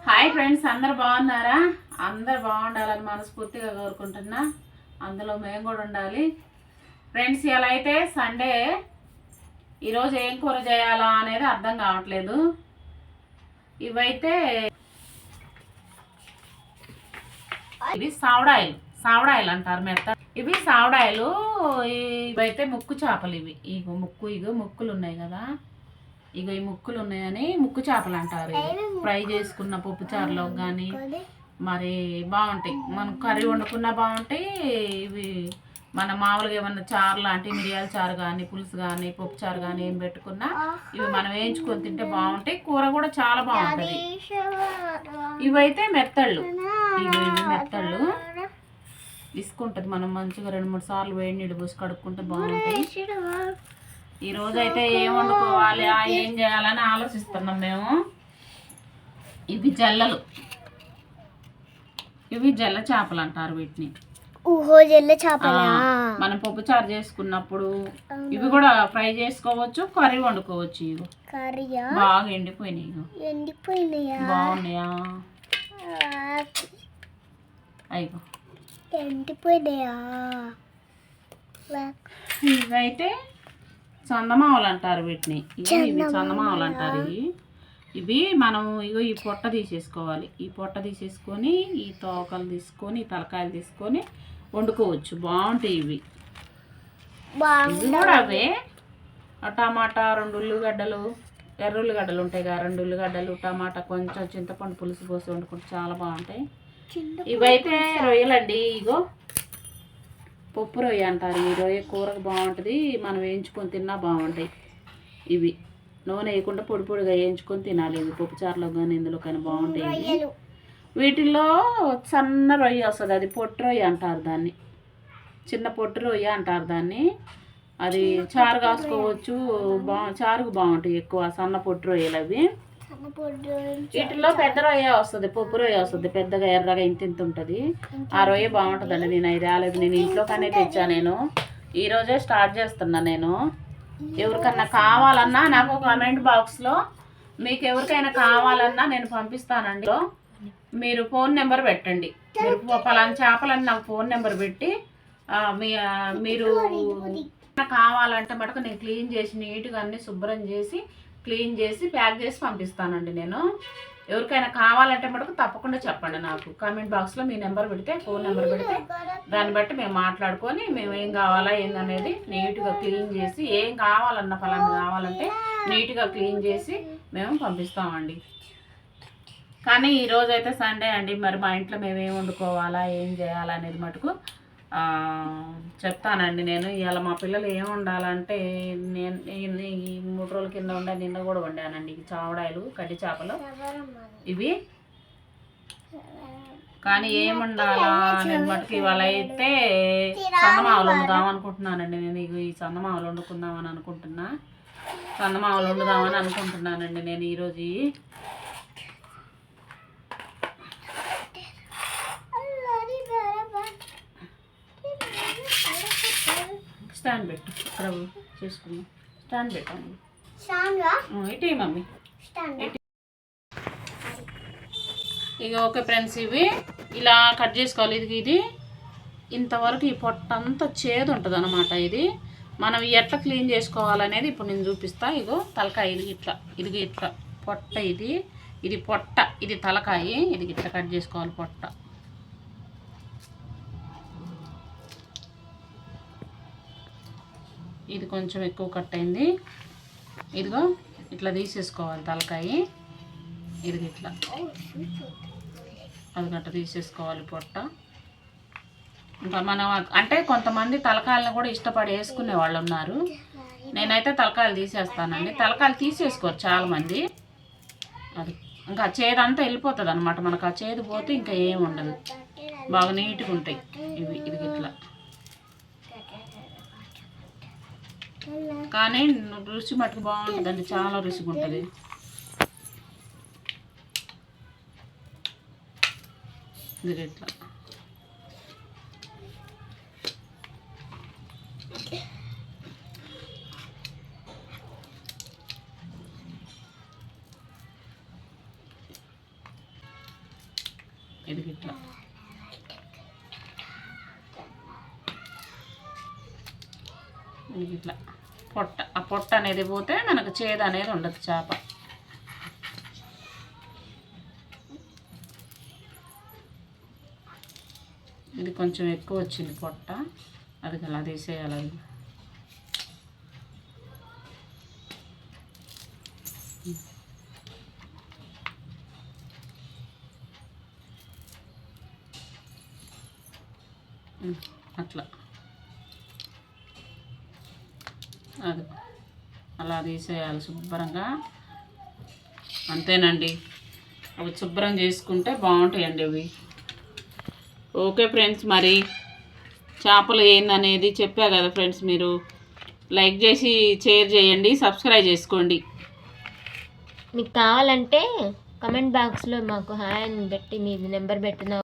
Hi friends, అందరు బాగున్నారా? అందరు బాగుండాలని మనస్ఫూర్తిగా కోరుకుంటున్నా. అందులో మేము కూడా ఉండాలి. ఫ్రెండ్స్, ఇలా అయితే సండే. ఈరోజు ఏం కూర చేయాలా అనేది అర్థం కావట్లేదు. ఇవైతే ఇవి సావడాయిలు అంటారు మెత్త. ఇవి సావడాయిలు. ఇవైతే ముక్కు చేపలు. ఇగో ముక్కులు ఉన్నాయి కదా, ఇగో ఈ ముక్కులు ఉన్నాయని ముక్కు చేపలు అంటారు. ఫ్రై చేసుకున్న పప్పు చారులో కానీ మరి బాగుంటాయి. మనం కర్రీ వండుకున్నా బాగుంటాయి. ఇవి మన మామూలుగా ఏమన్నా చారు లాంటి మిరియాల చారు కానీ పులుసు కానీ పప్పు చారు కానీ ఏం పెట్టుకున్నా ఇవి మనం వేయించుకొని తింటే బాగుంటాయి. కూర కూడా చాలా బాగుంటుంది. ఇవైతే మెత్తళ్ళు. ఇవి మెత్తళ్ళు ఇసుకుంటుంది. మనం మంచిగా 2-3 సార్లు వేడి నీళ్ళు పోసి కడుక్కుంటే బాగుంటాయి. ఈరోజు అయితే ఏం వండుకోవాలి, ఏం చేయాలని ఆలోచిస్తున్నాం మేము. ఇవి జల్లలు. ఇవి జల్ల చేపలు అంటారు వీటిని. మనం పప్పు చారు చేసుకున్నప్పుడు ఇవి కూడా ఫ్రై చేసుకోవచ్చు, కర్రీ వండుకోవచ్చు. ఇవి బాగా ఎండిపోయినాయి. బాగున్నాయా? అయిపో ఇవైతే చందమామలు అంటారు వీటిని. ఇవి చందమామలు అంటారు. ఇవి మనం ఈ పొట్ట తీసేసుకోవాలి. ఈ పొట్ట తీసేసుకొని ఈ తోకలు తీసుకొని ఈ తలకాయలు తీసుకొని వండుకోవచ్చు. బాగుంటాయి ఇవి. ఇవి కూడా అవే. టమాటా, 2 ఉల్లిగడ్డలు, ఎర్ర ఉల్లిగడ్డలు ఉంటాయి కదా, 2 ఉల్లిగడ్డలు, టమాటా, కొంచెం చింతపండు పులుసు పోసి వండుకుంటే చాలా బాగుంటాయి. ఇవైతే రొయ్యలండి. ఇగో పప్పు రొయ్య అంటారు. ఈ రొయ్య కూరకు బాగుంటుంది. మనం వేయించుకొని తిన్నా బాగుంటాయి. ఇవి నూనె వేయకుండా పొడి పొడిగా వేయించుకొని తినాలి. ఇవి పప్పు చారులో కానీ ఇందులో కానీ బాగుంటాయి. వీటిల్లో సన్న రొయ్య వస్తుంది, అది పొట్టు రొయ్య అంటారు దాన్ని. చిన్న పొట్టు రొయ్య అంటారు దాన్ని. అది చారు కాసుకోవచ్చు. చారుకు బాగుంటాయి ఎక్కువ సన్న పొట్టు రొయ్యలు అవి. వీటిలో పెద్ద రొయ్య వస్తుంది, పప్పు రొయ్య వస్తుంది, పెద్దగా ఎర్రగా ఇంత ఉంటుంది. ఆ రొయ్య బాగుంటుందండి. నేను అది రాలేదు, నేను ఇంట్లో కానీ తెచ్చా. నేను ఈరోజే స్టార్ట్ చేస్తున్నా. నేను ఎవరికన్నా కావాలన్నా నాకు కామెంట్ బాక్స్లో మీకు ఎవరికైనా కావాలన్నా నేను పంపిస్తానండి. మీరు ఫోన్ నెంబర్ పెట్టండి. మీరు పలానా చేపలని నాకు ఫోన్ నెంబర్ పెట్టి మీరు కావాలంటే మటుకు నేను క్లీన్ చేసి నీట్గా అన్నీ శుభ్రం చేసి క్లీన్ చేసి ప్యాక్ చేసి పంపిస్తానండి. నేను ఎవరికైనా కావాలంటే మటుకు తప్పకుండా చెప్పండి. నాకు కామెంట్ బాక్స్లో మీ నెంబర్ పెడితే, ఫోన్ నెంబర్ పెడితే దాన్ని బట్టి మేము మాట్లాడుకొని మేము ఏం కావాలా ఏందనేది నీట్గా క్లీన్ చేసి, ఏం కావాలన్నా ఫలానా కావాలంటే నీట్గా క్లీన్ చేసి మేము పంపిస్తామండి. కానీ ఈరోజు అయితే సండే అండి. మరి మా ఇంట్లో మేము ఏం వండుకోవాలా ఏం చేయాలా అనేది మటుకు చెప్తానండి. నేను ఇవాళ మా పిల్లలు ఏం వండాలంటే నేను ఈ 3 రోజుల కింద నిన్న కూడా వండానండి. ఇవి చావడాయిలు, కడ్డి చేపలు ఇవి. కానీ ఏం వండాలా అనేది మటుకు ఇవాళ అయితే చందమామలు వండుదాం అనుకుంటున్నానండి. నేను ఈ చందమామలు వండుకుందామని అనుకుంటున్నా. చందమామలు వండుదామని అనుకుంటున్నానండి నేను ఈరోజు. స్టాండ్ పెట్టు, ఇక్కడ చేసుకున్నాం. స్టాండ్ పెట్టాము. ఇటీ మమ్మీ ఇక ఓకే ఫ్రెండ్స్, ఇవి ఇలా కట్ చేసుకోవాలి. ఇది ఇంతవరకు ఈ పొట్ట అంతా చేదు ఉంటుంది అన్నమాట. ఇది మనం ఎట్లా క్లీన్ చేసుకోవాలనేది ఇప్పుడు నేను చూపిస్తా. ఇగో తలకాయ ఇది ఇట్లా పొట్ట, ఇది పొట్ట, ఇది తలకాయ, ఇది ఇట్లా కట్ చేసుకోవాలి పొట్ట. ఇది కొంచెం ఎక్కువ కట్ అయింది. ఇదిగో ఇట్లా తీసేసుకోవాలి తలకాయ. ఇది ఇట్లా అది గట్ట తీసేసుకోవాలి పొట్ట. ఇంకా మనం అంటే కొంతమంది తలకాయలను కూడా ఇష్టపడి వేసుకునే వాళ్ళు ఉన్నారు. నేనైతే తలకాయలు తీసేస్తానండి. తలకాయలు తీసేసుకోరు చాలామంది. అది ఇంకా చేదంతా వెళ్ళిపోతుంది అనమాట. మనకు ఆ చేదు పోతే ఇంకా ఏమి ఉండదు. బాగా నీట్గా ఉంటాయి ఇవి. ఇది ఇట్లా కానీ రుచి మటుకు బాగుంటుందండి. చాలా రుచిగా ఉంటుంది. ఇది ఇట్లా ఇది ఇట్లా ఇట్లా పొట్ట, ఆ పొట్ట అనేది పోతే మనకు చేదు అనేది ఉండదు చేప. ఇది కొంచెం ఎక్కువ వచ్చింది పొట్ట, అది అలా తీసేయాలి. అది అట్లా అది అలా తీసేయాలి శుభ్రంగా. అంతేనండి, అవి శుభ్రం చేసుకుంటే బాగుంటాయండి అవి. ఓకే ఫ్రెండ్స్, మరి చేపలు ఏందనేది చెప్పా కదా ఫ్రెండ్స్. మీరు లైక్ చేసి షేర్ చేయండి, సబ్స్క్రైబ్ చేసుకోండి. మీకు కావాలంటే కమెంట్ బాక్స్లో మాకు హాయ్ అని పెట్టి మీ నెంబర్ పెట్టిన